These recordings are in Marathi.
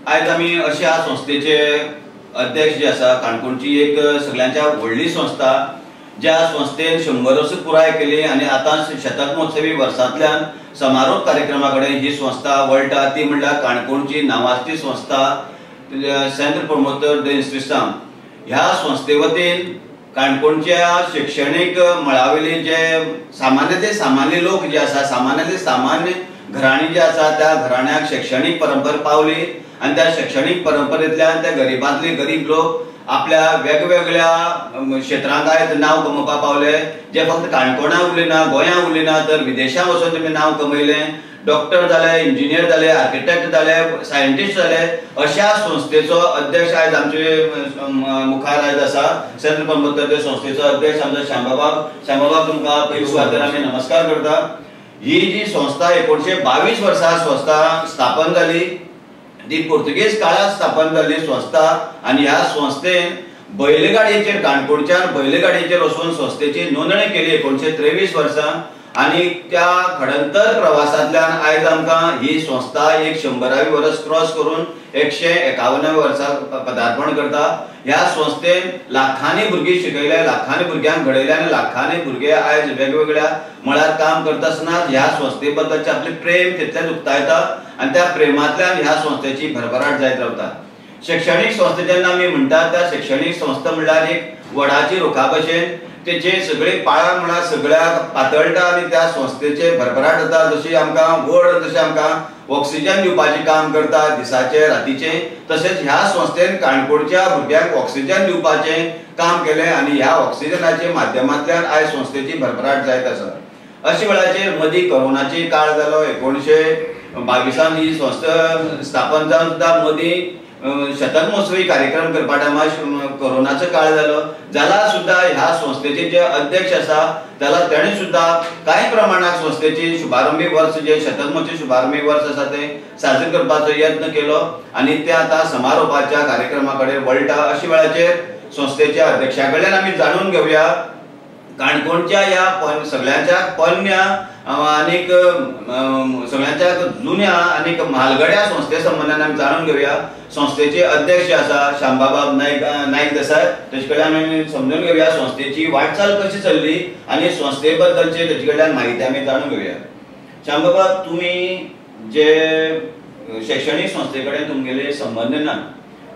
आज आम्ही अशा संस्थेचे अध्यक्ष जे आसा काणकोणची एक सगळ्यांच्या व्हडली संस्था ज्या संस्थेन 100 वर्ष पुराय केली आणि आता शतक महोत्सवी वर्सांतल्यान समारोप कार्यक्रमाकडे ही संस्था वळटा ती म्हणल्यार काणकोणची नांवाजती संस्था सेंटर प्रमोटर द इन्स्टिट्यूशन। ह्या संस्थे वतीन काणकोणच्या शैक्षणिक मळावेले जे सामान्य लोक जे आसा सामान्य घराणी जे आसा त्या घराण्याक शैक्षणिक परंपरा पावली आणि त्या शैक्षणिक परंपरेंतल्यान त्या गरीबांतले गरीब लोक आपल्या वेगवेगळ्या क्षेत्रांत नांव कमोवपाक पावले। जे फक्त काणकोणा उरलेना गोंया उरलेना तर विदेशांत वचून तेमी नांव कमयलें। डॉक्टर जाले, इंजिनियर जाले, आर्किटेक्ट जाले, सायंटिस्ट जाले। अशा संस्थेचो अध्यक्ष आज आमचे मुखार आयज आसा सेंटर प्रमोटर संस्थेचो अध्यक्ष आमचो श्यामबाब तुमकां पयली सुवातेर आमी नमस्कार करता। ही जी संस्था 1922 वर्सा संस्था स्थापन जाली, ती पोर्तुगीज काळात स्थापन जाल्ली संस्था आणि ह्या संस्थेन बैलगाडयेचेर काणकोणच्या बैलगाडयेचेर वचून संस्थेची नोंदणी केली 1923 वर्सा आणि त्या खडंतर प्रवासांतल्यान आयज आमकां ही संस्था एक 100वी वर्स क्रॉस करून 151 वर्सां पदार्पण करता। ह्या संस्थेन लाखांनी भुरगीं शिकयले, लाखांनी भुरग्यांक घडयले आणि लाखांनी भुरगे आयज वेगवेगळ्या मळार काम करता आसतना ह्या संस्थे बद्दलचे आपले प्रेम तितलेंच उक्तायता आणि त्या प्रेमांतल्यान ह्या संस्थेची भरभराट जायत रावता। शैक्षणिक संस्थे जेन्ना आमी म्हणटात त्या शैक्षणिक संस्था म्हणल्यार एक वडाची रोखा भशेन तेचे सगळे पाळा म्हणा सगळ्याक पातळटा आणि त्या संस्थेचे भरभराट जाता। जशी आमकां वड जशें आमकां ऑक्सिजन दिवपाचें काम करता दिसाचे रातीचे, तशेंच ह्या संस्थेन काणकोणच्या भुरग्यांक ऑक्सिजन दिवपाचें काम केलें आणि ह्या ऑक्सिजनाच्या माध्यमांतल्यान आयज संस्थेची भरभराट जायत आसा। अशे वेळाचेर मदीं कोरोनाची काळ जालो 1922 ही संस्था स्थापन जावन सुद्दां मदीं शतक महोत्सवी कार्यक्रम करपा टायमार कोरोनाचो काळ जालो जाल्यार सुद्दां ह्या संस्थेचे जे अध्यक्ष आसा जाल्यार तेणे सुद्दां कांय प्रमाणात संस्थेची शुभारंभी वर्स जे शतक महोत्सवी शुभारंभी वर्स आसा ते साजरे करपाचो यत्न केलो आणि ते आता समारोपाच्या कार्यक्रमाकडे वळटा। अशा वेळाचेर संस्थेच्या अध्यक्षा कडल्यान आमी जाणून घेवया काणकोणच्या या सगळ्यांच्या पोरण्या आनीक सगळ्यांच्या जुन्या आनीक म्हालगड्या संस्थे संबंधान आमी जाणून घेवया। संस्थेचे अध्यक्ष आसा श्यामबाब नायक देसाय, तेजे कडल्यान आमी समजून घेवया संस्थेची वाटचाल कशी चल्ली आणि संस्थे बद्दलचे तेजे कडल्यान म्हायती आमी जाणून घेवया। श्यामबाब, तुम्ही जे शैक्षणिक संस्थे कडेन तुमगेले संबंध ना,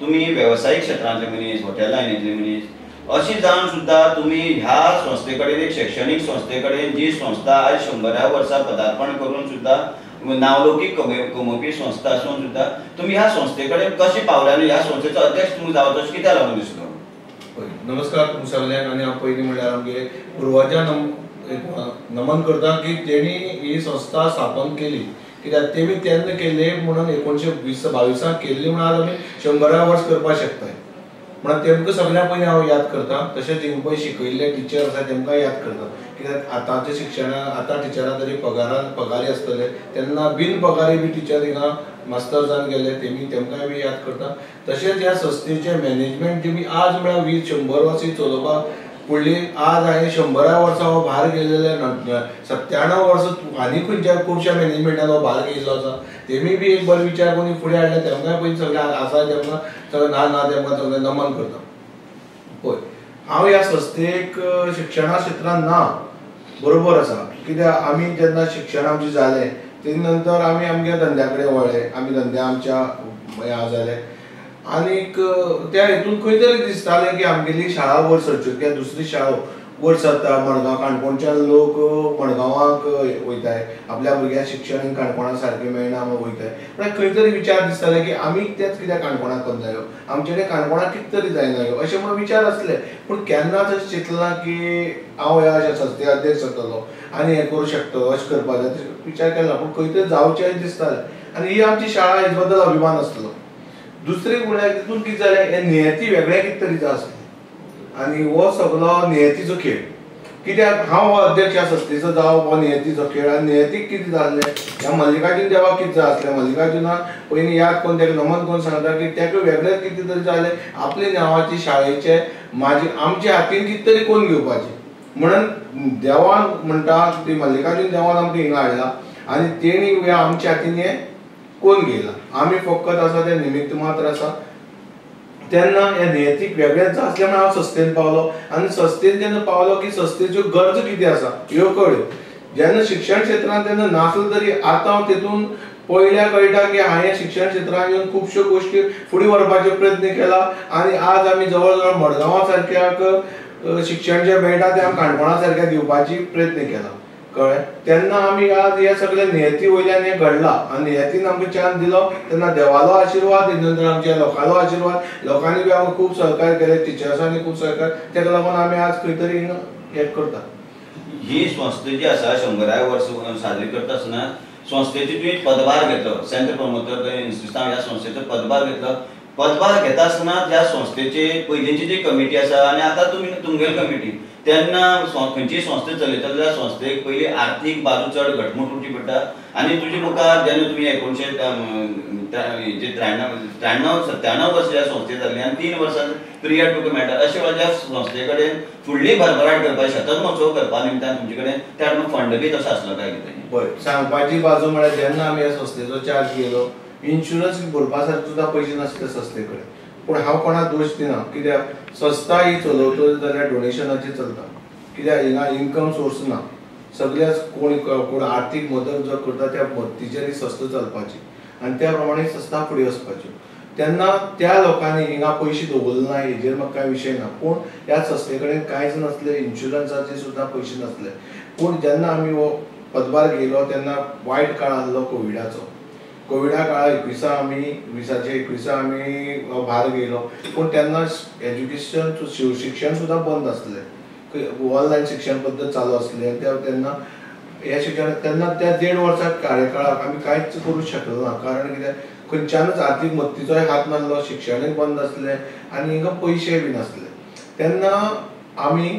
तुम्ही व्यावसायिक क्षेत्रांतले मनीस, हॉटेल लायनीतले मनीस, अशी जावन सुद्धा तुम्ही ह्या संस्थे कडेन एक शैक्षणिक संस्थे कडेन जी संस्था आज 100व्या वर्सा पदार्पण करून सुद्धा नावलौकिक कमोवपी संस्था असून सुद्धा तुम्ही ह्या संस्थे कडेन कशे पावले आणि ह्या संस्थेचो अध्यक्ष तुमकां जावचो अशें कित्याक लागून दिसलो? नमस्कार तुमच्या सगळ्यांक। आणि हांव पयलीं म्हणल्यार आमगे पुर्वजांक नमन करता की तेणी ही संस्था स्थापन केली, कित्याक तेमी तेन्ना केली म्हणून 1922 केल्ली म्हणून आज आमी 100व्या वर्स करपाक शकतात म्हणून तेमकां सगळ्यां पयलीं हांव याद करता। तशेंच हिंगा पळय शिकयल्ले टिचर आसा तेमकां याद करता, कित्याक आतांच्या शिक्षणाक आतां टिचरां तरी पगारी आसतले तेन्ना बिन पगारी बी टिचर हिंगा मास्तर जावन गेले तेमकांय बी याद करता। तशेंच ह्या संस्थेचे मॅनेजमेंट तेमी आज म्हळ्यार 100 वर्सां चलोवपाक फुडली आज हांवें 100व्या वर्सा हो भार गेलेले 97 वर्सां आनी खंयच्या खुबश्या मॅनेजमेंटान हो भार गेल्लो आसा तेमी बी एक बरो विचार करून फुडें हाडले। तेमकांय पयलीं सगळे आसा तेमकां सगळें ना तेमकां सगळें नमन करता। पळय हांव ह्या संस्थेक शिक्षणा क्षेत्रांत ना बरोबर आसा, कित्याक आमी जेन्ना शिक्षण आमचें जालें तेजे नंतर आमी आमच्या धंद्या कडेन वळ्ळे, आमी धंद्या आमच्या ह्या जाले आनीक त्या हेतून खंय तरी दिसतालें की आमगेली शाळा वयर सरच्यो, कित्याक दुसरी शाळा वयर सरता। मडगांव काणकोणच्यान लोक मडगांवाक वयताय, आपल्या भुरग्यांक शिक्षण काणकोणा सारकें मेळना म्हूण वयताय, पण खंय तरी विचार दिसताले की आमी तेच कित्याक काणकोणाक करनायो, आमचे काणकोणाक कितें तरी जायनायो अशें म्हणून विचार आसले। पूण केन्नाच अशें चिंतलां की हांव ह्या अशा संस्थे अध्यक्ष जातलो आनी हें करूं शकतलो अशें करपाक जाय विचार केला, पूण खंय तरी जावचें दिसतालें। आनी ही आमची शाळा हेजे बद्दल अभिमान आसलो। दुसरी म्हळ्यार तितून कितें जालें हें नियती वेगळें कितें तरी जाय आसलें आनी हो सगळो नियतीचो खेळ, कित्याक हांव हो अध्यक्ष ह्या संस्थेचो जावप हो नियतीचो खेळ। आनी नियतीक कितें जाल्लें ह्या मल्लिकार्जून देवाक कितें जाय आसलें, मल्लिकार्जुनाक पयलीं याद करून ताका नमन करून सांगता की ताका वेगळेंच कितें तरी जालें, आपले नांवाची शाळेचे आमच्या हातीन कितें तरी करून घेवपाचें म्हणून देवान म्हणटा ती मल्लिकार्जून देवान आमकां हिंगा हाडला आणि तेणी आमच्या हातीन हें कोण घेयला, आमी फकत आसा ते निमित्त मात्र आसा. तेन्ना ह्या नियतीक वेगळेंच आसल्या मुळे हांव संस्थेन पावलो आनी संस्थेन जेन्ना पावलो की संस्थेच्यो गरजो कितें आसा ह्यो कळ्यो. जेन्ना शिक्षण क्षेत्रांत तेन्ना नासलो तरी आतां हांव तेतून पयल्या कळटा की हांवें शिक्षण क्षेत्रांत येवन खुबश्यो गोश्टी फुडें व्हरपाचो प्रयत्न केला आनी आज आमी जवळ जवळ मडगांवा सारक्याक शिक्षण जें मेळटा तें आमी काणकोणा सारक्या दिवपाची प्रयत्न केला. कळ्ळें. तेन्ना आमी आज हे सगळे नियती वयल्यान हें घडला आनी नियतीन आमकां चान्स दिलो तेन्ना देवालो आशिर्वाद, नंतर आमच्या लोकांलो आशिर्वाद, लोकांनी बी आमकां खूब सहकार्य केलें, टिचर्सांनी खूब सहकार्य, ताका लागून आमी आज खंय तरी हें करता. ही संस्था जी आसा 100व्या वर्स साजरी करता आसतना संस्थेची तुवें पदभार घेतलो, सेंट्रल प्रमोटर इन्स्टिट्यूटान ह्या संस्थेचो पदभार घेतलो. पदभार घेता आसतना त्या संस्थेची पयलींची जी कमिटी आसा आनी आतां तुमगेली कमिटी, तेन्ना खंयची संस्था चलयता जाल्यार संस्थेक पयली आर्थीक बाजू चड घटमूट उरची पडटा आनी तुजे मुखार जेन्ना तुमी 1993 वर्स ह्या संस्थेक जाल्ली आनी 3 वर्सां पिरियड तुका मेळटा. अशे वेळार संस्थे कडेन फुडली भरभराट करपाक, शतक महोत्सव करपा निमतान तुमचे कडेन त्या फंड बी तसो आसलो काय कितें? पळय, सांगपाची बाजू म्हळ्यार जेन्ना आमी ह्या संस्थेचो चार्ज घेयलो, इन्शुरन्स भरपा सारके सुद्दां पयशे नासले संस्थे कडेन. पूण हांव कोणाक दोश दिना, कित्याक संस्था ही चलवतलो जाल्यार डोनेशनाचेर चलता. कित्याक हिंगा इन्कम सोर्स ना. सगळ्याच कोण आर्थीक मदत जो करता त्या मदतीचेर ही संस्था चलपाची आनी त्या प्रमाणे संस्था फुडें वचपाच्यो. तेन्ना त्या लोकांनी हिंगा पयशे दवरले ना, हेजेर म्हाका कांय विशय ना. पूण ह्या संस्थे कडेन कांयच नासले, इन्शुरन्साचे सुद्दां पयशे नासले. पूण जेन्ना आमी हो पदभार घेयलो तेन्ना वायट काळ आसलो कोविडाचो. कोविडा काळार 2020 आमी भार घेयलो. पूण तेन्ना एज्युकेशन, शिक्षण सुद्दां बंद आसलें. ऑनलायन शिक्षण पद्दत चालू आसलें. तेन्ना हे शिक्षण तेन्ना त्या 1.5 वर्सां कार्यकाळाक आमी कांयच करूंक शकलो ना. कारण कितें, खंयच्यानच आर्थीक मदतीचोय हात नासलो, शिक्षणूय बंद आसलें आनी हिंगा पयशेय बी नासले. तेन्ना आमी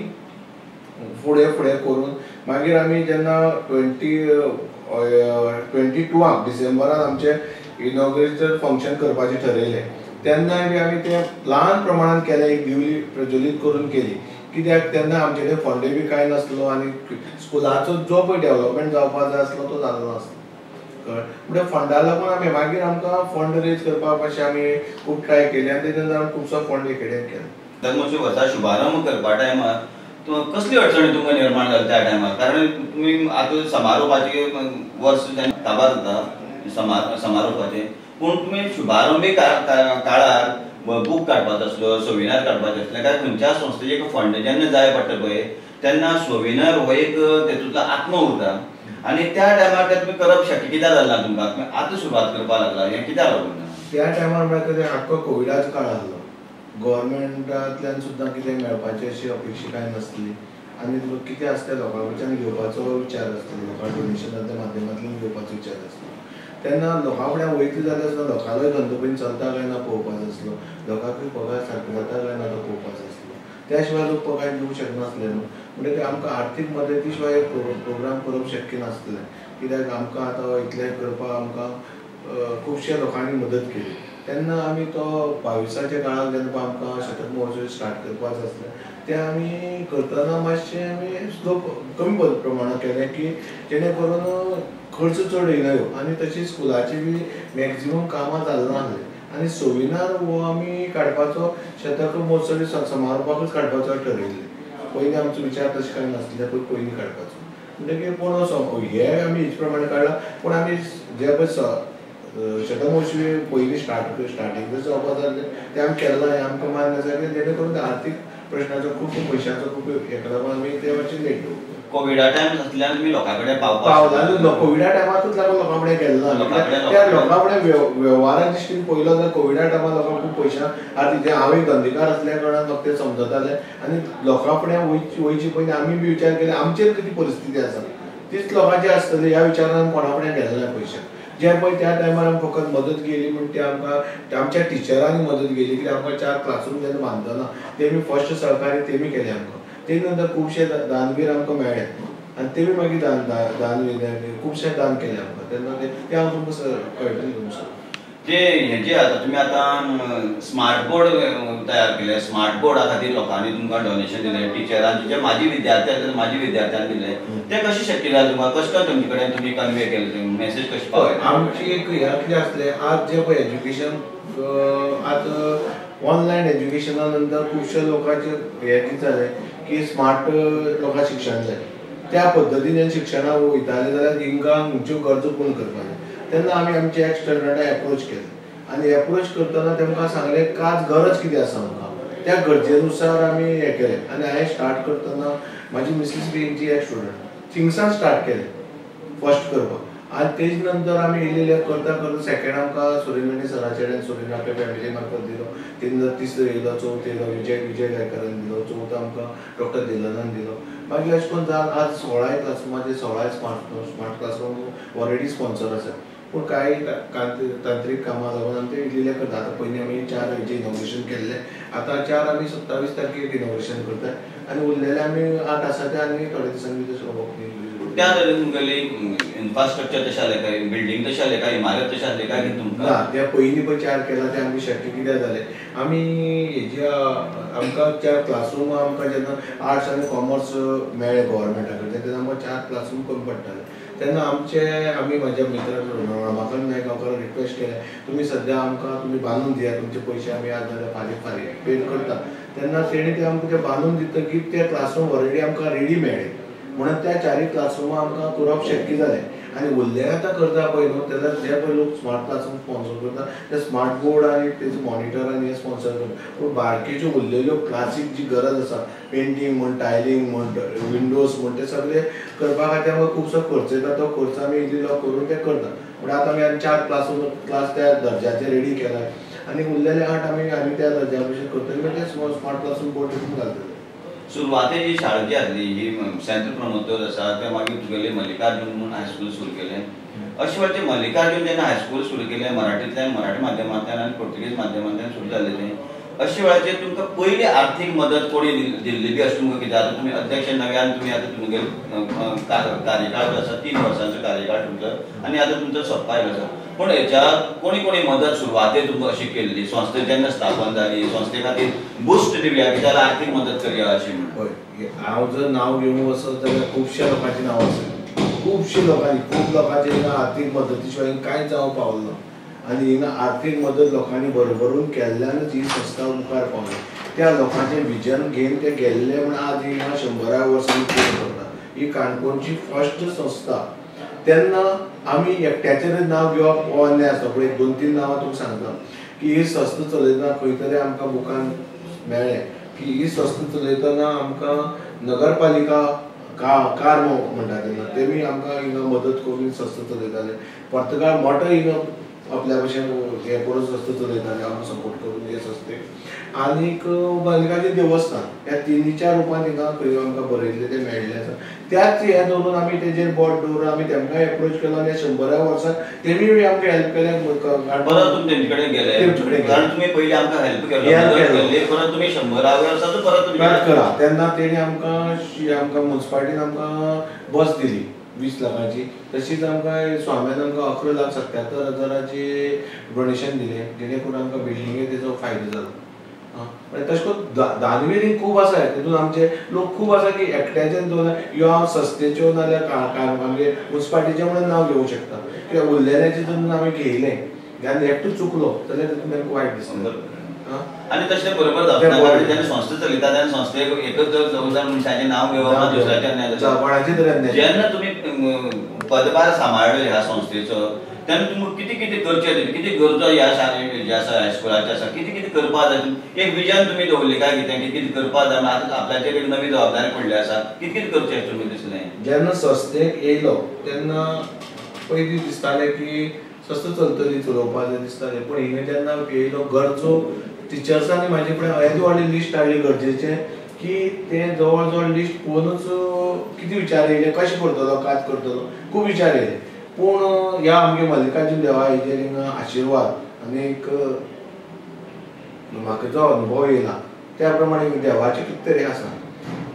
फुडें करून मागीर आमी जेन्ना 2022 डिसेंबरान आमचें इनॉग्रेशन फंक्शन करपाचें ठरयलें, तेन्नाय बी आमी तें ल्हान प्रमाणान केलें, एक दिवली प्रज्वलीत करून केली. कित्याक तेन्ना आमचे कडेन फंड बी कांय नासलो आनी स्कुलाचो जो पळय डेव्हलपमेंट जावपाक जाय आसलो तो जालो नासलो. कळ्ळें. म्हणल्यार फंडा लागून आमी मागीर आमकां फंड रेज करपा मातशें आमी खूब ट्राय केली आनी तेच्या नंतर आमी खुबसो फंड एक कडेन केलो. मातशें वर्सा शुभारंभ करपा टायमार कसली अडचणी तुमकां निर्माण जाली त्या टायमार? कारण तुमी आतां समारोपाचे वर्स काबार जाता समारोपाचे, पूण तुमी शुभारंभी काळार बूक काडपाचो आसलो, सोविनार काडपाचें आसलें काय खंयच्या संस्थेचे फंड जेन्ना जाय पडटा पळय तेन्ना सोविनार हो एक तेतूंतलो आत्म उरता आनी त्या टायमार ते तुमी करप शक्य कित्याक जालें तुमकां? आतां सुरवात करपाक लागला, हें कित्याक लागून? त्या टायमार म्हळ्यार कितें, आख्खो कोविडाचो काळ आसलो. गव्हर्मेंटांतल्यान सुद्दां कितें मेळपाची अशी अपेक्षा कांय नासली आनी कितें आसता लोकां कडच्यान घेवपाचो विचार आसतालो, लोकां डोनेशनाच्या माध्यमांतल्यान घेवपाचो विचार आसलो. तेन्ना लोकां फुड्यान वयतले जाल्यार सुद्दां लोकांलोय धंदो पयलीं चलता काय ना पळोवपाचो आसलो, लोकांकूय पगार सारको जाता काय ना तो पळोवपाचो आसलो. त्या शिवाय लोक पगार दिवंक शकनासले न्हू. म्हणटकीर आमकां आर्थीक मदती शिवाय प्रोग्राम करप शक्य नासलें. कित्याक आमकां आतां इतलें करपाक आमकां खुबश्या लोकांनी मदत केली. तेन्ना आमी तो 22च्या काळाक जेन्ना आमकां शतक महोत्सव स्टार्ट करपाचो आसलें तें आमी करतना मातशें आमी स्लो कमी प्रमाणांत केलें की जेणे करून खर्च चड येयनायो आनी तशी स्कुलाची बी मॅक्झिमम कामां जालें नासलें. आनी सोविनार हो आमी काडपाचो शतक महोत्सवी समारोपाकूच काडपाचो ठरयिल्लें. पयलीं आमचो विचार तशें कांय नासलें, पयलीं काडपाचो. म्हणटकीर पूण हे आमी हेच प्रमाणे काडला. पूण आमी जे पळय शतक महोत्सवी पयलीं स्टार्टींग जर जावपाक जालें तें आमी केलां, हें आमकां मान्य आसा की जेणे करून आर्थीक प्रश्नाचो खूब पयशांचो खूब हेका लागून आमी तें मातशें लेट दवरलें. कोविडा टायम आसल्यान तुमी लोकां कडेन पावला. कोविडा टायमाकूच लागून लोकां कडेन गेल्लो त्या लोकां कडेन वेव्हारा दृश्टीन पळयलो जाल्यार कोविडा टायमार लोकांक खूब पयशां आर्थीक जें हांवें धंदेकार आसल्या कारणान म्हाका तें समजतालें आनी लोकां फुड्यान वयचे पयलीं आमी बी विचार केले आमचेर कितें परिस्थिती आसा तीच लोकांची आसतली ह्या विचारान कोणा फुड्यान गेले ना पयशे. जे पळय त्या टायमार आमी फकत मदत केली म्हण ती आमकां आमच्या टिचरांनी मदत केली. कित्याक आमकां 4 क्लासरूम जेन्ना बांदतना तेमी फर्स्ट सहकार्य तेमी केलें आमकां. ते नंतर खुबशे दानवीर आमकां मेळ्ळे आनी तेमी मागीर खुबशें दान केलें आमकां. तेन्ना तें हांव तुमकां कळटलें तुमकां. जे हेजे आता तुम्ही आता स्मार्ट बोर्ड तयार केले, स्मार्ट बोर्डा खातीर लोकांनी तुमकां डोनेशन दिले, टिचरांचे जे माजी विद्यार्थ्यांनी दिले, ते कशें शक्य जालें तुमकां? कशें काय तुमचे कडेन तुमी कन्वे केलें, मेसेज कशी पावयली? आमची एक कितें आसलें, आज जे पळय एज्युकेशन आज ऑनलायन एज्युकेशना नंतर खुबशे लोकांचे हे कितें जालें की स्मार्ट लोकांक शिक्षण जाय, त्या पद्दतीन शिक्षणाक वयताले जाल्यार हिंकां खंयच्यो गरजो पूर्ण करपाक जाय. तेन्ना आमी आमच्या एक्सटर्नटाक एप्रोच केलें आनी एप्रोच करतना तेमकां सांगलें काच गरज कितें आसा आमकां, त्या गरजेनुसार आमी हें केलें. आनी हांवें स्टार्ट करतना म्हाजी मिसीस बी हेंची एक स्टुडंट थिंगसान स्टार्ट केलें फर्स्ट करपाक. आनी तेज नंतर आमी इल्लें करता करता सेकेंड आमकां सुरेंद्र सराचे कडेन सुरेंद्र आपल्या फॅमिली मार्फत दिलो, तेन्ना तिसरो येयलो, चवथो येयलो विजय गायकरान दिलो, चवथो आमकां डॉक्टर दिलनान दिलो. मागीर अशें करून जावन आज 16 क्लासरूमाचे 16 स्मार्ट क्लासरूम ऑलरेडी स्पॉन्सर आसा. पूण कांय तांत्रीक कामां लागून आमी ते इल्लें करता. आतां पयलीं आमी 4 हेजें इनॉग्रेशन केल्लें, आतां 4 आमी 27 तारखेक इनॉग्रेशन करतात आनी उरलेले आमी 8 आसा ते आनी थोडे दिसांनी तशें ओपनिंग. त्या तुमगेली इन्फ्रास्ट्रक्चर तशें जालें काय, बिल्डींग तशें जालें काय, इमारत तशें जालें काय की तुमकां? ना, त्या पयलीं पळय 4 केला ते आमकां शक्य कित्याक जालें, आमी हेजी आमकां 4 क्लासरूम आमकां जेन्ना आर्ट्स आनी कॉमर्स मेळ्ळे गव्हर्मेंटा कडल्यान तेन्ना आमकां 4 क्लासरूम कमी पडटाले. तेन्ना आमी म्हाज्या मित्र रमाकांत नायकाकाराक रिक्वेस्ट केलें, तुमी सद्या आमकां तुमी बांदून दियात, तुमचे पयशे आमी आज जाल्यार फारीक पेड करता. तेन्ना तेणी ते आमकां ते बांदून दितकीर ते क्लासरूम ऑलरेडी आमकां रेडी मेळ्ळे म्हणून त्या 4 क्लासरूमा आमकां करप शक्य जालें. आनी उरले आतां करता पळय न्हू, तेन्ना जे पळय लोक स्मार्ट क्लासरूम स्पॉन्सर करता ते स्मार्ट बोर्ड आनी तेजे मॉनिटर आनी हे स्पॉन्सर करता. पूण बारकेच्यो उरलेल्यो क्लासीक जी गरज आसा, पेंटींग म्हण, टायलिंग म्हण, विंडोज म्हण, ते सगळे करपा खातीर आमकां खुबसो खर्च येता. तो खर्च आमी इल्लो करून ते करता. पूण आतां आमी 4 क्लास त्या दर्जाचे रेडी केला आनी उरलेले 8 आमी त्या दर्जा भशेन करतले, ते स्मार्ट क्लासरूम बोर्ड तितून घालतले. सुरवातेक जी शाळा जी आसली ही सेंट प्रमोदोर आसा, ते मागीर तुगेले मल्लिकार्जुन म्हणून हायस्कूल सुरू केलें. अशें वेळाचेर मल्लिकार्जुन जेन्ना हायस्कूल सुरू केलें, मराठी माध्यमांतल्यान आनी पुर्तुगीज माध्यमांतल्यान सुरू जाल्लें तें, अशें वेळाचेर तुमकां पयली आर्थीक मदत कोणी दिल्ली बी अशें तुमकां कितें? आतां तुमी अध्यक्ष नव्यान तुमी आतां तुमगे कार्यकाळ जो आसा 3 वर्सांचो कार्यकाळ तुमचो आनी आतां तुमचो सोंपपाक आयलो आसा. पूण हेच्या कोणी मदत सुरवातेक तुमकां अशी केल्ली? संस्था जेन्ना स्थापन जाली, संस्थे खातीर बुस्ट दिवया की जाल्यार आर्थीक मदत करया अशी म्हणून? पळय, हांव जर नांव घेवंक वचत जाल्यार खुबश्या लोकांची नांवां आसात. खूब लोकांचे हिंगा आर्थीक मदती शिवाय कांयच जावंक पावलें ना. आनी हिंगा आर्थीक मदत लोकांनी भरभरून केल्ल्यानच ही संस्था मुखार पावली. त्या लोकांचें विजन घेवन ते गेल्ले म्हण आज हिंगा 100 वर्सांनी पूर्ण करता. ही काणकोणची फर्स्ट संस्था. तेन्ना आमी एकट्याचेर नांव घेवप हो अन्याय आसता. पूण 2-3 नांवां तुमकां सांगता की ही संस्था चलयतना खंय तरी आमकां बुकान मेळ्ळें की ही संस्था चलयतना आमकां नगरपालिका कार म्हणटा तेन्ना तेमी आमकां हिंगा मदत करून संस्था चलयताले. पर्तगाळ मोठो हिंगा आपल्या भशेन हे करून संस्था चलयताले, आमकां सपोर्ट करून हे संस्थेक. आनीक मल्लिकार्जुन देवस्थान ह्या तिनीच्या रुपान हिंगा खंय आमकां बरयल्लें तें मेळ्ळें आसा. त्याच हे दवरून आमी तेजेर बोर्ड दवरून आमी तेमकां एप्रोच केलो आनी 100 वर्सां तेमी आमकां हेल्प केलें. परत तुमी तेंचे कडेन गेले कारण तुमी पयलीं आमकां हेल्प केल्ली, परत तुमी 100 वर्सांचो परत करा. तेन्ना तेणी आमकां म्युनिसिपालिटीन आमकां बस दिली 20 लाखाची. तशीच आमकां स्वाम्यान आमकां 11,77,000ची डोनेशन दिलें, जेणे करून आमकां बिल्डिंगेक तेजो फायदो जालो. तशें करून दानवेरी खूब आसा. तितून आमचे लोक खूब आसा की एकट्याचें ह्यो हांव संस्थेच्यो नाल्यार आमगे म्युनिसिपालिटीचें म्हणून नांव घेवंक शकता. कित्याक उरलेल्याचें तितून आमी घेयलें आनी एकटो चुकलो जाल्यार तितून आमकां वायट दिसता. आनी तशें बरोबर जाता जेन्ना संस्था चलयता तेन्ना संस्थेक एकच जर मनशाचें नांव घेवप दुसऱ्याचें अन्याय. जेन्ना तुमी पदभार सांबाळ्ळो ह्या संस्थेचो तेन्ना तुमकां कितें करचें, कितें गरजो ह्या शाळेंत जे आसा हायस्कुलाचे आसा, कितें करपा जाय? एक विजन तुमी दवरलें काय कितें कितें करपा जाय? आतां आपल्याचेर एक नवी जबाबदारी पडली आसा, कितें करचें तुमी दिसलें? जेन्ना संस्थेक येयलो तेन्ना पयलीं दिसतालें की संस्था चलतली, चलोवपा जाय दिसतालें. पूण हिंगा जेन्ना येयलो गरजो टिचर्सांनी म्हाजे कडेन येदी व्हडली लिस्ट हाडली गरजेचें की तें जवळ जवळ लिस्ट पळोवनूच कितें विचार येयले, कशें करतलो, कात करतलो, खूब विचार येयले. पूण ह्या आमगे मल्लिकार्जुन देवा हेजेर हिंगा आशिर्वाद आनीक म्हाका जो अनुभव येयला त्या प्रमाणे देवाचें कितें तरी आसा.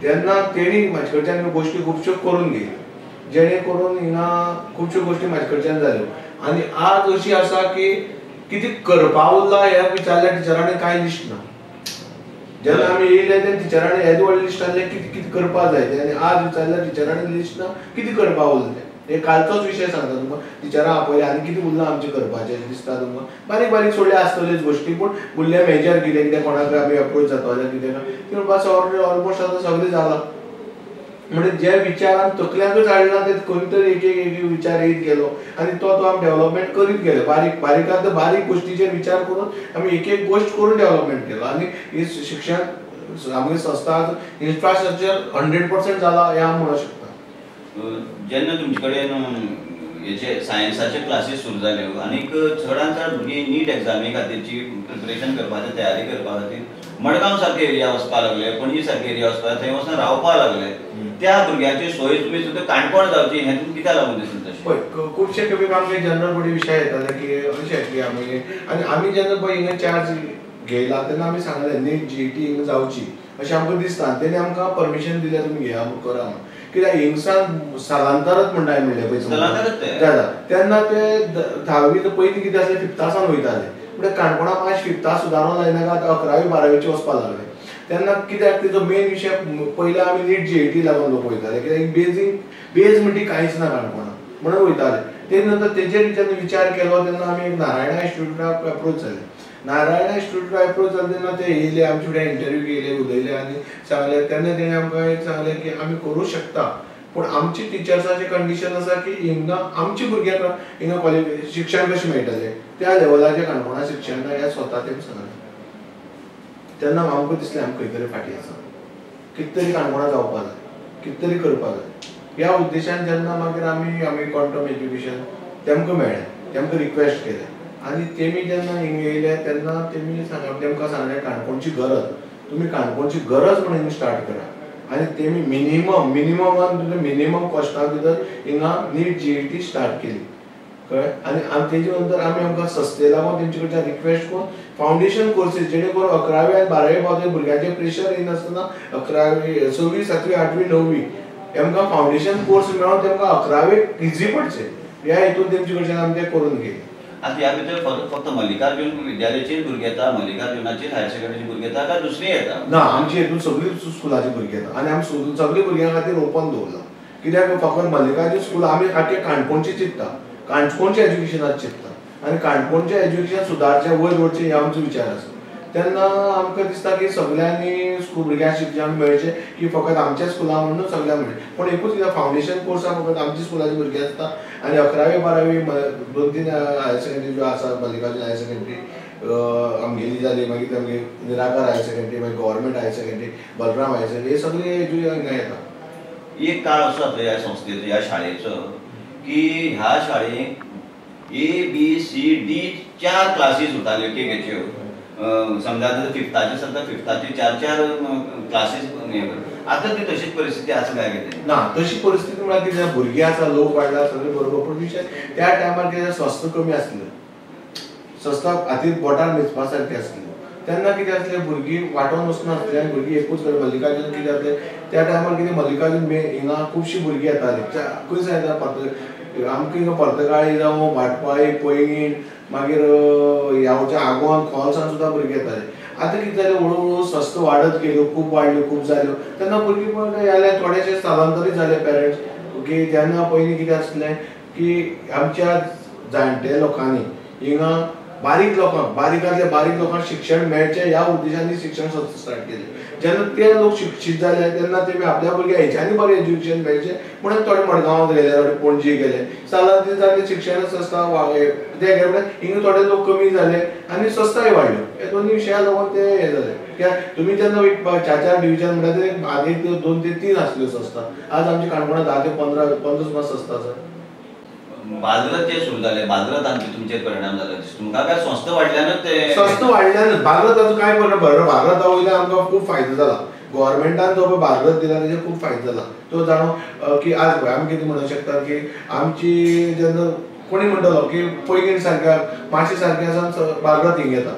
तेन्ना तेणी म्हाजे कडच्यान गोश्टी खुबश्यो करून घेतल्यो, जेणे करून हिंगा खुबश्यो गोश्टी म्हाजे कडच्यान जाल्यो. आनी आज अशी आसा की कितें करपा उरला हे विचारल्या टिचरांनी कांय लिस्ट ना. जेन्ना आमी येयले तेन्ना टिचरांनी हेच व्हडलें लिस्ट आहलें कितें कितें करपा जाय तें, आनी आज विचारल्यार टिचरांनी लिस्ट ना कितें करपा उरलें. हे कालचोच विशय सांगता तुमकां, टिचरां आपयले आनी कितें उरलां आमचें करपाचें दिसता तुमकां. बारीक बारीक सोडले आसतल्योच गोश्टी, पूण उरले मेजर कितें कितें कोणाक आमी अप्रोच जाताले कितें ना ती म्हणपाक ऑलमोस्ट आतां सगळें जालां. म्हणजे जे विचारान तकल्यांकूच हाडला ते खंय तरी एक एक विचार येत गेलो आनी तो आमी डेव्हलपमेंट करीत गेले. बारीकांतल्या बारीक गोश्टीचेर विचार करून आमी एक एक गोश्ट करून डेव्हलपमेंट केलो. आनी ही शिक्षण आमगे संस्था इन्फ्रास्ट्रक्चर 100% जाला हें हांव म्हणूंक शकता. जेन्ना तुमचे कडेन हेचे सायन्साचे क्लासीस सुरू जाल्यो आनी चडांत चड भुरगीं नीट एग्जामी खातीरची प्रिपरेशन करपाची तयारी करपा खातीर मडगांव सारके एरिया वचपा लागले, पणजी सारके एरिया वचपा थंय वचून रावपा लागले. त्या भुरग्यांची सोय तुमी सुद्दां काणकोण जावची हें तुमकां कित्याक लागून दिसलें तशें? पळय खुबशे कमी आमचे जनरल बॉडी विशय येताले की अशें की आमी जेन्ना पळय हिंगा चार्ज घेयला तेन्ना आमी सांगलें नीट जीईटी हिंगा जावची अशें आमकां दिसता. तेणी आमकां परमिशन दिलें तुमी घेया करा म्हणून. कित्याक हिंगसान स्थलांतरच म्हणटाय म्हणलें पळय तेन्ना ते 10वी पयलीं कितें आसलें 5th वयताले, म्हणजे काणकोणा मातशें 5th सुदारूंक लायनाका आतां 11वी 12वीचे वचपाक लागले. तेन्ना कित्याक तेजो मेन विशय पयलीं आमी नीट जीईटी लागून लोक वयताले, कित्याक बेज म्हणटी कांयच ना काणकोणा म्हणून वयताले. ते नंतर तेजेर जेन्ना विचार केलो तेन्ना आमी एक नारायणा इन्स्टिट्यूटाक अप्रोच जाले. नारायणा इन्स्टिट्यूटाक अप्रोच जाले तेन्ना ते येयले आमचे फुडें इंटरव्यू घेयले उलयले आनी सांगले. तेन्ना तेणी आमकां एक सांगलें की आमी करूं शकता, पूण आमची टिचर्साची कंडिशन आसा की हिंगा आमची भुरग्यांक हिंगा शिक्षण कशें मेळटलें त्या लेवलाचें काणकोणा शिक्षण ना हें स्वता तेमी सांगलें. तेन्ना आमकां दिसलें आमी खंय तरी फाटीं आसा, कितें तरी काणकोणा जावपा जाय, कितें तरी करपा जाय. ह्या उद्देशान जेन्ना मागीर आमी क्वांटम एज्युकेशन तेमकां मेळ्ळें, तेमकां रिक्वेस्ट केलें आनी तेमी जेन्ना हिंगा येयले तेन्ना तेमी तेमकां सांगलें काणकोणची गरज, तुमी काणकोणची गरज म्हणून हिंगा स्टार्ट करा. आनी तेमी मिनिमम कॉस्टा भितर हिंगा नीट जीईटी स्टार्ट केली कळ्ळें. आनी तेजे नंतर आमकां सस्ते लागून तेंचे कडच्यान रिक्वेस्ट करून फावंडेशन कोर्सीस जेणे करून 11वी आनी 12वी पावता भुरग्यांचेर प्रेशर येनासतना 11वी 6वी 7वी 8वी 9वी तेमकां फावंडेशन कोर्स मेळोन तेमकां 11वेक इजी पडचे ह्या हेतून तेंचे कडच्यान आमी ते करून घेतले. आता ह्या भितर फक्त मल्लिकार्जुन विद्यालयाचेर भुरगे येता, मल्लिकार्जुनाचेर हायर सेकंडरी भुरगे येता काय दुसरी येता? ना, आमचे हेतून सगळी स्कुलाची भुरगे येता आनी आमी सगळी भुरग्यां खातीर ओपन दवरला. कित्याक फकत मल्लिकार्जुन स्कूल आमी आख्खे काणकोणची चिंतता, काणकोणच्या एज्युकेशनाक चिंतता आनी काणकोणचें एज्युकेशन सुदारचें वयर व्हरचें हे आमचो विचार आसा. तेन्ना आमकां दिसता की सगळ्यांनी स्कूल भुरग्यांक शिक्षण मेळचें की फकत आमच्या स्कुलां म्हणून सगळ्यांक मेळचें. पूण एकूच कित्याक फावंडेशन कोर्साक फकत आमच्या स्कुलाची भुरगीं आसता आनी 11वी 12वी 2-3 हायर सेकंडरी ज्यो आसा मल्लिकार्जुन हायर सेकंडरी आमगेली जाली, मागीर आमगे निराकार हायर सेकंडरी, मागीर government higher secondary, Balram higher secondary, हे सगळे हिंगा येता. एक काळ असो जाता ह्या संस्थेचो ह्या शाळेचो की ह्या शाळेक ABCD 4 क्लासीस उरताल्यो केकेच्यो. समजा जर 5थाचे आसा 5थाचे 4 क्लासीस. आता ती तशीच परिस्थिती आसा काय कितें? ना, तशी परिस्थिती म्हळ्यार कितें भुरगीं आसा, लोक वाडला, सगळें बरोबर. पूण विशय त्या टायमार कितें स्वस्त कमी आसलें, स्वस्ता हातीर बोटार मेजपा सारकें आसलें. तेन्ना कितें आसलें भुरगीं वांटोन वचनासलीं आनी भुरगीं एकूच कडेन मल्लिकार्जुन कितें जातलें त्या टायमार कितें मल्लिकार्जुन हिंगा खुबशीं भुरगीं येतालीं. खंय येता आमकां हिंगा पर्तगाळी जावं भाटपाळी पैंगीण मागीर ह्यावच्या आगोंद खोलसान सुद्दां भुरगीं येताले. आतां कितें जालें हळू स्वस्त वाडत गेल्यो, खूब वाडल्यो, खूब जाल्यो. तेन्ना भुरगीं पळय जाल्यार थोडेशे स्थलांतरीत जाले पेरंट्स. ओके, तेन्ना पयलीं कितें आसलें की आमच्या जाणटे लोकांनी हिंगा बारीकांतल्या बारीक लोकांक शिक्षण मेळचें ह्या उद्देशान शिक्षण संस्था स्टार्ट केली. जेन्ना ते लोक शिक्षीत जाले तेन्ना तेमी आपल्या भुरग्यांक हेच्यानी बरें एज्युकेशन मेळचें म्हणून थोडे मडगांवांत गेले, थोडे पणजी गेले. स्थलांतरीत जाल्ले शिक्षण संस्था ते गेले हिंगा थोडे लोक कमी जाले आनी संस्थाय वाडल्यो. हे दोनी विशया लागून ते हे जाले. कित्याक तुमी जेन्ना 4 डिव्हिजन म्हणटा ते आदी 2 ते 3 आसल्यो संस्था. आज आमच्या काणकोणांत 10 ते 15 संस्था आसात. बाजारात जे सुरू झाले, बाजारात आणखी तुमचेर परिणाम झाला तुमकां काय संस्था वाडल्यानच ते? संस्था वाडल्यानच बाजाराचो काय परिणाम? बाजाराता वयल्यान आमकां खूब फायदो जाला. गव्हर्मेंटान जो बाजार दिला तेजे खूब फायदो जाला. तो जाणो की आज आमी कितें म्हणूंक शकता की आमची जेन्ना कोणी म्हणटलो की पैंगीण सारक्या माशे सारक्या बाजारात हिंग येता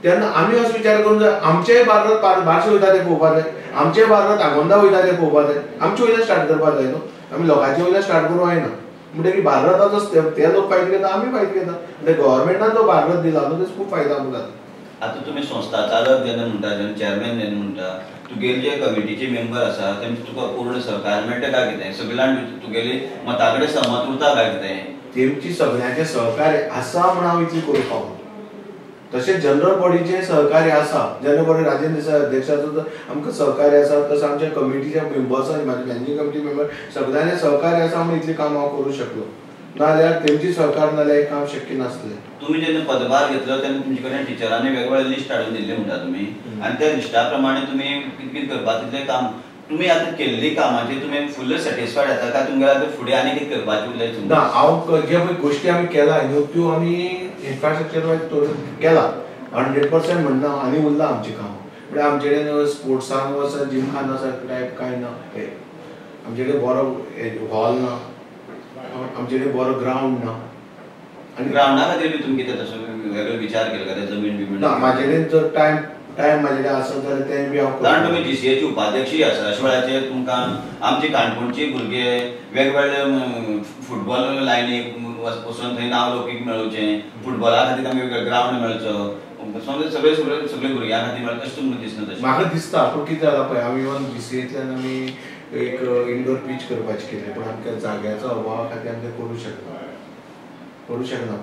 तेन्ना आमी असो विचार करून जाय आमचेय बाजारात बारशे वयता ते पळोवपा जाय, आमचेय बाजारात आगोंदा वयता ते पळोवपा जाय. आमचे वयल्यान स्टार्ट करपा जाय न्हू, आमी लोकांचे वयल्यान स्टार्ट करूं जायना. म्हणजे भारताचो ते लोक फायदो घेता आम्ही फायदो घेता म्हणजे गव्हर्नमेंटान जो भारत दिला तो खूप फायदा आमकां जाता. आता तुम्ही संस्था चालक जेन्ना म्हणटा जेन्ना चेअरमॅन जेन्ना म्हणटा तुगेले जे कमिटीचे मेंबर आसा तेंचे तुका पूर्ण सहकार्य मेळटा काय कितें सगळ्यांक तुगेली मता कडेन सहमत उरता काय कितें तेमची सगळ्यांचे सहकार्य आसा म्हण हांव इतली करूंक पावलो. तशें जनरल बॉडीचे सहकार्य आसा जनरल बॉडी राजेंद्र देसाय अध्यक्षाचो आमकां सहकार्य आसा तसो आमच्या कमिटीच्या मेंबर्स म्हाजे मॅनेजिंग कमिटी मेंबर सगळ्यांचे सहकार्य आसा म्हण इतली काम हांव करूंक शकलो. नाजाल्यार तेमची सहकार्य नाल्यार हें काम शक्य नासलें. तुम्ही जेन्ना पदभार घेतलो तेन्ना तुमचे कडेन टिचरांनी वेगवेगळे लिस्ट हाडून दिल्ले म्हणटा तुमी आनी त्या लिस्टा प्रमाणे तुमी कितें कितें करपाक तितलें काम तुम्ही आता केल्ली कामाची तुम्ही फुल्ल सॅटिस्फायड आसा काय तुमकां आतां फुडें आनी कितें करपाचें उरलें? ना हांव जे पळय गोश्टी आमी केला न्हू त्यो आमी इन्फ्रास्ट्रक्चर वायज केला 100% म्हणना आनी उरलां आमचें काम. म्हणजे आमचे कडेन स्पोर्ट्सान वच जिमखाना आसा टायप कांय ना. आमचे कडेन बरो हॉल ना आमचे कडेन बरो ग्रावंड ना. आनी ग्रावंडा खातीर बी तुमी कितें तसो वेगळो विचार केलो काय जमीन बिमीन? ना म्हाजे कडेन जर टायम म्हाजे कडेन आसत जाल्यार तें बी हांव कारण तुमी GCAचे उपाध्यक्षय आसा अशा वेळाचेर तुमकां आमचे काणकोणचे भुरगे वेगवेगळे फुटबॉल लायनीक वचून थंय नांव लौकीक मेळोवचें फुटबॉला खातीर तांकां ग्रावंड मेळचो सगळे सगळे भुरग्यां खातीर मेळचो अशें तुमकां दिसना? तशें म्हाका दिसता पूण कितें जाला पळय आमी इवन GCAंतल्यान आमी एक इंडोर पीच करपाचें केलें पूण आमकां जाग्याचो अभावा खातीर आमी तें करूंक शकना.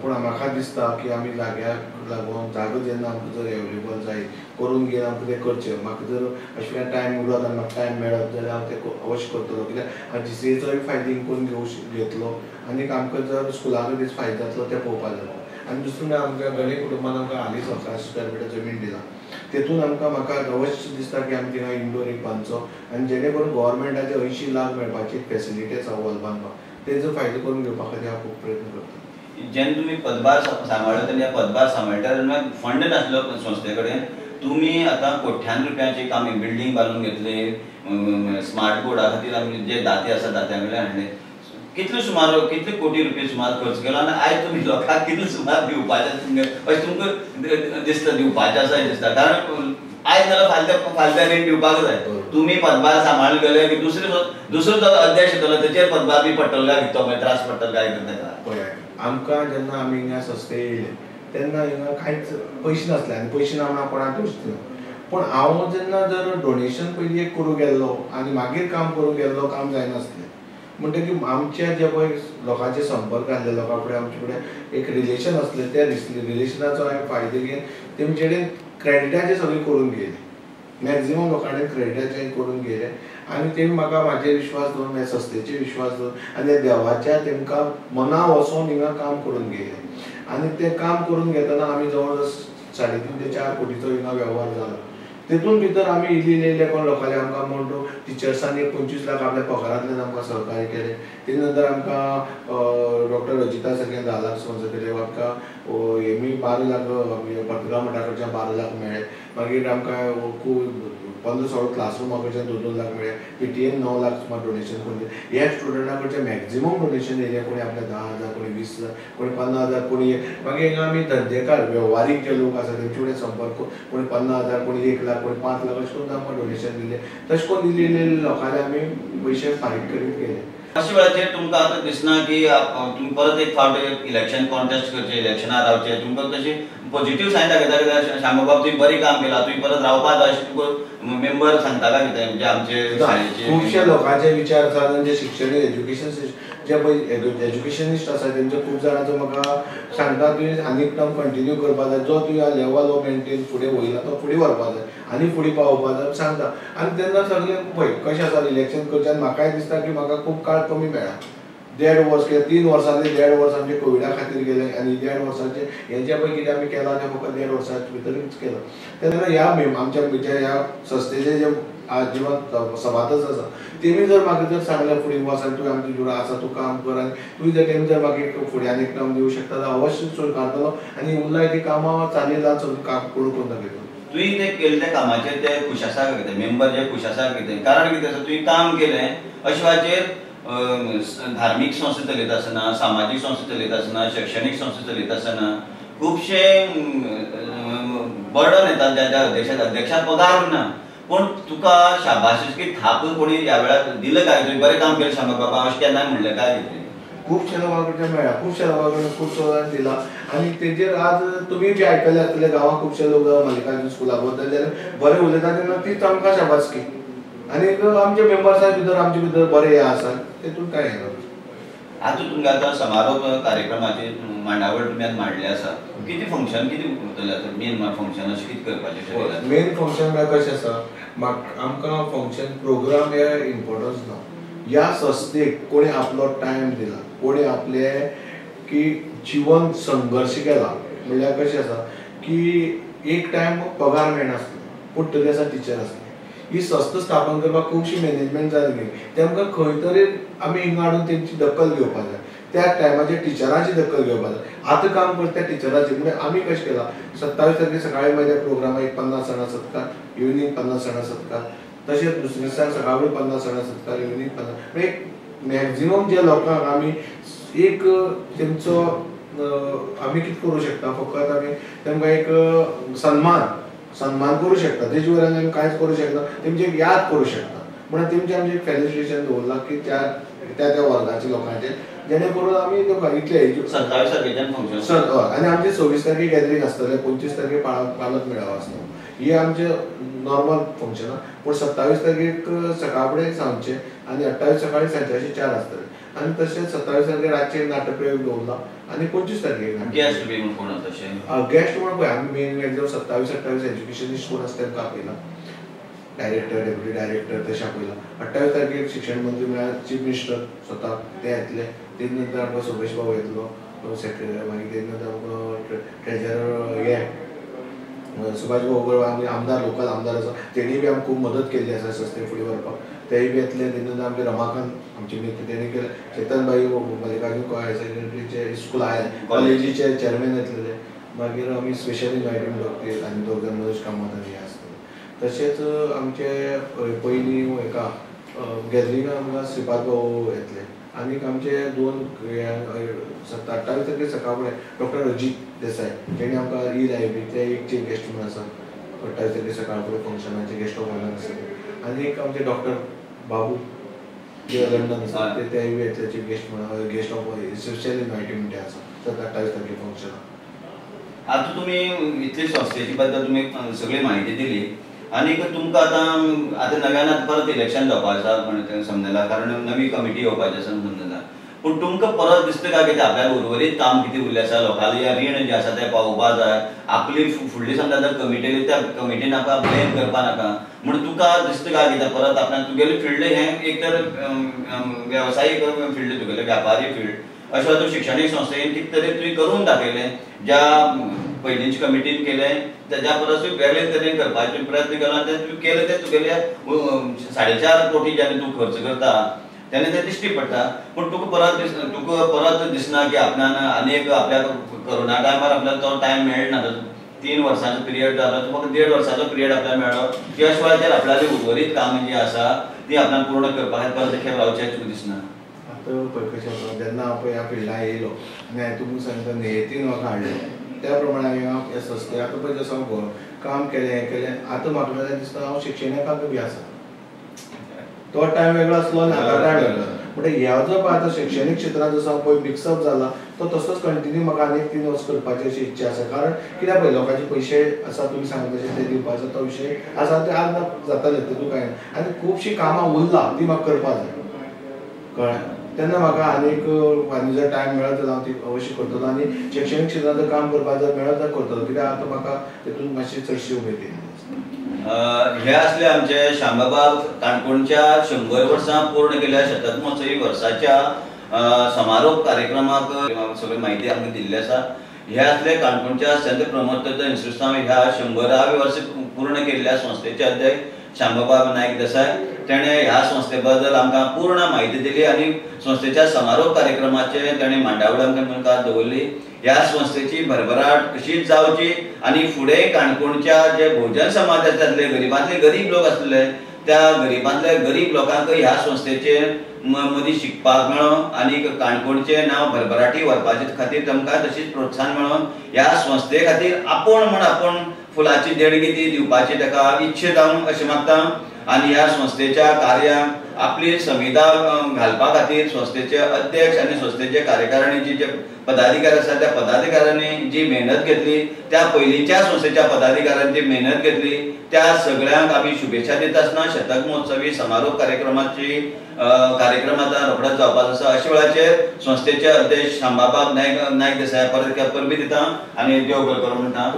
पूण म्हाका दिसता की आमी जाग्याक लागून जागो जेन्ना आमकां जर एवेलेबल जाय करून घेवन आमकां तें करचें. म्हाका जर अशें टायम उरत आनी म्हाका टायम मेळत जाल्यार हांव तें अवश्य करतलो कित्याक हांव GCAचोय फायदो करून घेतलो आनीक आमकां जर स्कुलाक कितें फायदो जातलो तें पळोवपाक जाय. आनी दुसरें म्हळ्यार आमच्या गणे कुटुंबान आमकां हालींच 11 स्क्वेअर मिटर जमीन दिला तेतून आमकां म्हाका अवश्य दिसता की आमी थिंगा इंडोर एक बांदचो आनी जेणे करून गव्हर्नमेंटाचे 80 लाख मेळपाची फेसिलिटी आसा हॉल बांदपाक तेजो फायदो करून घेवपा खातीर हांव खूब प्रयत्न करता. जेन्ना तुमी पदभार सांबाळ्ळो तेन्ना पदभार सांबाळटा तेन्ना फंड नासलो संस्थे कडेन तुमी आतां कोट्यान रुपयांची काम बिल्डींग बांदून घेतली स्मार्ट बोर्डा खातीर आमी जे दाते आसा दात्यां कडल्यान हाडले कितले कोटी रुपया सुमार खर्च केलो आनी आयज तुमी लोकांक कितले सुमार दिवपाचें अशें तुमकां दिसता दिवपाचें आसा दिसता कारण आयज नाल्यार फाल्यां रेट दिवपाक जाय. तुमी पदभार सांबाळून गेले की दुसरो जो अध्यक्ष येतलो तेचेर पदभार बी पडटलो काय तो त्रास पडटलो काय करता आमकां जेन्ना आमी हिंगा संस्थे येयले तेन्ना हिंगा कांयच पयशे नासले आनी पयशे ना म्हणून कोणाक दोश दिना. पूण हांव जेन्ना जर डोनेशन पयलीं एक करूंक गेल्लो आनी मागीर काम करूंक गेल्लो काम जायनासलें म्हणटकीर आमचे जे पळय लोकांचे संपर्क आसले लोकां कडेन आमचे कडेन एक रिलेशन आसलें त्या रिलेशनाचो हांवें फायदो घेवन तेमचे कडेन क्रेडिटाचे सगळें करून घेयलें. मॅक्झिमम लोकां कडेन क्रेडिटाचें करून घेयलें आनी तेमी म्हाका म्हाजेर विश्वास दवरून ह्या संस्थेचेर विश्वास दवरून आनी देवाच्या तेमकां मना वचोन हिंगा काम करून घेयलें आनी तें काम करून घेतना आमी जवळ जवळ 3.5 ते 4 कोटीचो हिंगा वेव्हार जालो. तेतून भितर आमी इल्ले कोण लोकांनी आमकां म्हणून टिचर्सांनी 25 लाख आपल्या पगारांतल्यान आमकां सहकार्य केलें. तेजे नंतर आमकां डॉक्टर रजिता सगळ्यांक 10 लाख स्पॉन्सर केले. आमकां हेमी 12 लाख पत्रकार मठा कडच्यान 12 लाख मेळ्ळे. मागीर आमकां खूब 15-16 क्लासरूमा कडच्यान 2-2 लाख मेळ्ळे. PTAन 9 लाख सुमार डोनेशन करून दिलें. ह्या स्टुडंटा कडच्यान मॅक्झिमम डोनेशन येयलें कोणी आपल्या 10,000 कोणी 20,000 कोणी 50,000 कोणी मागीर हिंगा आमी धंदेकार वेव्हारीक जे लोक आसा तेंचे कडेन संपर्क कोणी 50,000 कोणी 1 लाख कोणी 5 लाख अशें करून आमकां डोनेशन दिलें. तशें करून इल्ले लोकांनी आमी पयशे फारीक करीत गेले. अशा वेळाचेर तुमकां आतां दिसना की तुमी परत एक फावट इलेक्शन कॉन्टेस्ट करचे इलेक्शनार रावचे तुमकां तशी पॉझिटिव्ह सायन दाखयता कित्याक शांबाबाब तुवें बरें काम केलां तुवें परत रावपा जाय अशें तुका मेंबर सांगता काय कितें म्हणजे आमचे शाळेचे खुबशे लोकांचे विचार आसात जे शिक्षणीक एज्युकेशन जे पळय एज्युकेशनिस्ट आसा तेंचे खूब जाणांचो म्हाका सांगता तुवें आनीक टर्म कंटिन्यू करपा जाय जो तुवें लेवल हो मेंटेन फुडें वयला तो फुडें व्हरपा जाय आनी फुडें पावोवपा जाय सांगता. आनी तेन्ना सगळें पळय कशें आसा इलेक्शन करच्यान म्हाकाय दिसता की म्हाका खूब काळ कमी मेळ्ळा. 1.5 वर्स किंवा 3 वर्सांनी 1.5 वर्स आमचे कोविडा खातीर गेले आनी 1.5 वर्साचे हेंचे पळय कितें आमी केलां तें फकत 1.5 वर्साच्या भितरूच केलां. तेन्ना ह्या आमच्या ह्या संस्थेचे जे जिवन सभातच आसा तेमी जर म्हाका जर सांगलें फुडें वच आनी तुवें आमचे जुडो आसा तूं काम कर आनी तुवें जर तेमी जर म्हाका फुडें आनीक काम दिवंक शकता जाल्यार अवश्य स्वीकारतलो आनी उरलाय ती कामां चालीक सगळें काम करून दाखयतलो. तुवें तें केल्लें त्या कामाचेर ते खूश आसा कितें मेंबर जे खूश आसा कितें कारण कितें आसा तुवें काम केलें अशे वेळाचेर धार्मीक संस्था चलयत आसतना सामाजीक संस्था चलयत आसतना शैक्षणीक संस्था चलयत आसतना खुबशे बर्डन येतात ज्या अध्यक्षाक पगार ना पूण तुका शाबासकी थाप कोणी ह्या वेळार दिलं काय तुवें बरें काम केलें शांबा बाबा अशें केन्नाय म्हणलें काय कितें? खुबशे लोकांकडे मेळ्ळा, खुबशे लोकांकडे खूब दिला आनी तेजेर आज तुमी बी आयकले आसतले गांवांत खुबशे लोक मल्लिकार्जुन स्कुला बद्दल जाल्यार बरें उलयता तेन्ना तीच आमकां शाबासकी आनी आमचे मेंबर्सा भितर आमचे भितर बरें हें आसा तेतून कांय हें ना. आता तुमकां आतां समारोप कार्यक्रमाची मांडावळ तुमी आतां मांडले आसा कितें फंक्शन कितें उरतलें आतां मेन फंक्शन अशें कितें करपाचें ठरयलां? मेन फंक्शन म्हळ्यार कशें आसा आमकां फंक्शन प्रोग्राम हे इम्पॉर्टन्स ना. ह्या संस्थेक कोणी आपलो टायम दिला, कोणी आपले की जीवन संघर्श केला म्हणल्यार कशें आसा की एक टायम पगार मेळनासलो पूण तरी आसा टिचर आसले. ही संस्था स्थापन करपाक खुबशी मॅनेजमेंट जाय गेली तेमकां खंय तरी आमी हिंगा हाडून तेंची दखल घेवपाक जाय. त्या टायमाचेर टिचरांची दखल घेवपाक जाय. आतां काम करता त्या टिचरांची म्हणजे आमी कशें केलां 27 तारखेर सकाळीं मागीर प्रोग्राम एक 50 जाणां सत्कार, इवनिंग 50 जाणां सत्कार, तशेंच दुसरे दिसा सकाळीं 50 जाणां सत्कार, इवनिंग 50 म्हणजे मॅक्झिमम जे लोकांक आमी एक तेंचो आमी कितें करूं शकता फकत आमी तेमकां एक सन्मान करूं शकता. तेजे वयल्यान आमी कांयच करूं शकना, तेमची एक याद करूं शकता म्हणून तेमचें आमचें एक फेलिसिटेशन दवरलां की त्या वर्गाच्या लोकांचेर जेणे करून आमी इतले 27 तारखेच्यान फंक्शन आनी आमचे 26 तारखेर गॅदरींग आसतलें, 25 तारखेर पालक मेळावो आसता. ही आमचे नॉर्मल फंक्शनां पूण 27 तारखेक सकाळ फुडें सांजचें आनी 28 सकाळीं सांजचे 4 आसतले आनी तशेंच 27 तारखेर रातचें नाट्यप्रयोग दवरला आनी 25 तारखेक गेस्ट बी कोण तशें गेस्ट म्हणून पळय आमी मेन एकदम 27-28 एज्युकेशनिस्ट कोण आसा तेमकां आपयला, डायरेक्टर डेप्युटी डायरेक्टर तशें आपयला. 28 तारखेक शिक्षण मंत्री म्हळ्यार चीफ मिनिस्टर स्वता ते येतले. तेजे नंतर आमकां सुरेश बाबू येतलो सेक्रेटरी, मागीर तेजे नंतर आमकां ट्रेजरर हे सुभाष बाबू आमी आमदार लोकल आमदार आसा तेणी बी आमकां खूब मदत केल्ली आसा संस्थेक फुडें व्हरपाक. तेय बी येतले. तेजे नंतर आमचे रमाकांत आमचे मित्र तेणी केले, चेतनबाई मल्लिकार्जुन हायर सेकंडरीचे स्कूल कॉलेजीचे चेअरमॅन येतले. मागीर आमी स्पेशल इन्वायटीड डॉक्टर आनी 2 जाण मनोज कामत आनी हे आसतले. तशेंच आमचे पयलीं हेका गॅदरिंगाक आमकां श्रीपाद बाबू येतले आनीक आमचे 28 तारखेर सकाळ फुडें डॉक्टर अजीत देसाय तेणी आमकां लायब्ररीचे एक चीफ गेस्ट म्हणून आसा. 28 तारखेर सकाळ फुडें फंक्शनाचे गेस्ट ऑफ ऑनर आसतले. आनीक आमचे डॉक्टर बाबू जे लंडन आसा तेय बी येतले चीफ गेस्ट म्हणून, गेस्ट ऑफ स्पेशल इन्वायटीड म्हणून आसा 28 तारखेर फंक्शन. आता तुम्ही इतली संस्थेची बद्दल तुम्ही सगळी माहिती दिली आणि तुमकां आतां नव्यान परत इलेक्शन जावपाक आसा म्हणून समजला कारण नवी कमिटी येवपाची आसा समजला. पूण तुमकां परत दिसता काय की आपल्याक उर्वरीत काम कितें उरलें आसा, लोकांले रीण जें आसा तें पावोवपा जाय, आपली फुडली समजा जर कमिटी त्या कमिटीन आमकां ब्लेम करपा नाका म्हणून तुका दिसता काय कितें परत आपल्याक तुगेलें फिल्ड हें एक तर वेवसायीक फिल्ड तुगेलें व्यापारी फिल्ड अशें तूं शिक्षणीक संस्थेन कितें तरी तुवें करून दाखयलें ज्या पयलींच्या कमिटीन केलें तेज्या परस वेगळे तरेन करपाचो प्रयत्न केलो आनी तें तुवें केलें तें तुगेल्या 4.5 कोटी जेन्ना तूं खर्च करता तेन्ना तें दिश्टी पडटा. पूण तुका परत दिसना की आपल्यान आनीक आपल्याक कोरोना टायमार आपल्याक तो टायम मेळना, 3 वर्सांचो पिरियड जालो फक्त 1.5 वर्साचो पिरियड आपल्याक मेळ्ळो त्या शिवाय आपल्याली उर्वरीत काम जी आसा ती आपल्याक पूर्ण करपाक परत खेप रावचें तुका दिसना. आतां पळय कशें आसा जेन्ना हांव ह्या फिल्डाक येयलो आनी हांवें तुमकां सांगता नेहतीन म्हाका हाडलें त्या प्रमाणे हांवें ह्या संस्थेक आतां पळय जसो हांव काम केलें हें केलें आतां म्हाका दिसता हांव शिक्षणाक बी आसा. तो टायम वेगळो आसलो आनी हाका टायम वेगळो म्हणजे ह्या जो पळय आतां शैक्षणीक क्षेत्रांत जसो हांव पळय मिक्सअप जाला तो तसोच कंटिन्यू म्हाका आनीक 3 वर्स करपाची अशी इच्छा आसा. कारण कित्याक पळय लोकांचे पयशे आसा तुमी सांगता तशें ते दिवपाचो तो विशय आसा ते आज जाताले तेतून कांय ना आनी खुबशीं कामां उरला ती म्हाका करपा जाय कळ्ळें. तेन्ना म्हाका आनी जर टायम मेळत जाल्यार हांव ती अवश्य करतलो आनी शैक्षणीक क्षेत्रांत जर काम करपाक जर मेळत जाल्यार करतलो कित्याक आतां म्हाका तेतून मातशी चडशी उमेद येयली. हे असले आमचे श्यामबाबा काणकोणच्या 100 वर्सां पूर्ण केल्या शतक महोत्सवी वर्साच्या समारोप कार्यक्रमाक सगळी माहिती आमकां दिल्ली आसा. हे असले काणकोणच्या संत प्रमोद इन्स्टिट्यूटान ह्या 100वे वर्स पूर्ण केल्ल्या संस्थेचे अध्यक्ष श्यामबाबा नायक देसाय तेणे ह्या संस्थे बद्दल आमकां पूर्ण माहिती दिली आणि संस्थेच्या समारोप कार्यक्रमाचे तेणे मांडावळ आमकां मुखार दवरली. ह्या संस्थेची भरभराट कशीच जावची आणि फुडें काणकोणच्या जे भोजन समाज आसले गरीबांतले गरीब लोक आसले त्या गरीबांतल्या गरीब लोकांक ह्या संस्थेचे मदीं शिकपाक मेळ्ळो आणि काणकोणचे नांव भरभराटी व्हरपाचे खातीर तांकां तशीच प्रोत्साहन मेळोन ह्या संस्थे खातीर आपूण फुलाची देणगी ती दिवपाची ताका इच्छा जावन अशें मागता. आणि ह्या संस्थेच्या कार्याक आपली संविधा घालपा खातीर संस्थेचे अध्यक्ष आणि संस्थेचे कार्यकारिणीचे जे पदाधिकारी आसा त्या पदाधिकाऱ्यांनी जी मेहनत घेतली, त्या पयलींच्या संस्थेच्या पदाधिकाऱ्यांनी जी मेहनत घेतली, त्या सगळ्यांक आमी शुभेच्छा दिता आसतना शतक महोत्सवी समारोप कार्यक्रमाची कार्यक्रम आता रोखडोच जावपाचो आसा। अशा वेळाचेर संस्थेचे अध्यक्ष शामबाबा नायक देसाय परत परबी दिता आणि देव बरें करूं म्हणटा।